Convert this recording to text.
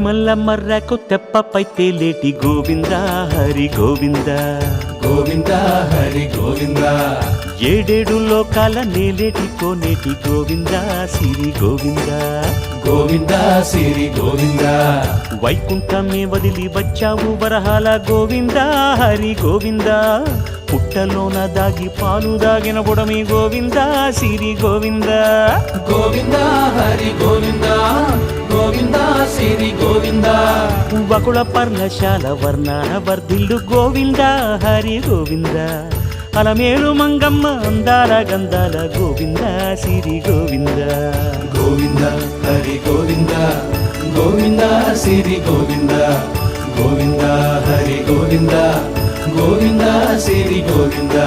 మల్లమ్మర్రకు తెప్పపై తేలేటి గోవింద హరి గోవింద గోవింద హరి గోవింద ఏడేడు లోకాల నేలేటి కోనేటి గోవింద సిరి గోవింద గోవింద సిరి గోవింద వైకుంఠమే వదిలి వచ్చావు వరహాల గోవింద హరి గోవింద పుట్టలోన దాగి పాలు దాగిన బుడమి గోవింద సిరి గోవింద గోవింద హరి గోవింద గోవింద సిరి గోవింద వకుళ పర్ణశాల వర్ణాన వర్ధిల్లు గోవింద హరి గోవింద అలమేలు మంగమ్మ అందాల గంధాల గోవింద సిరి గోవింద గోవింద హరి గోవింద గోవింద సిరి గోవింద గోవింద హరి గోవింద గోవింద సిరి గోవింద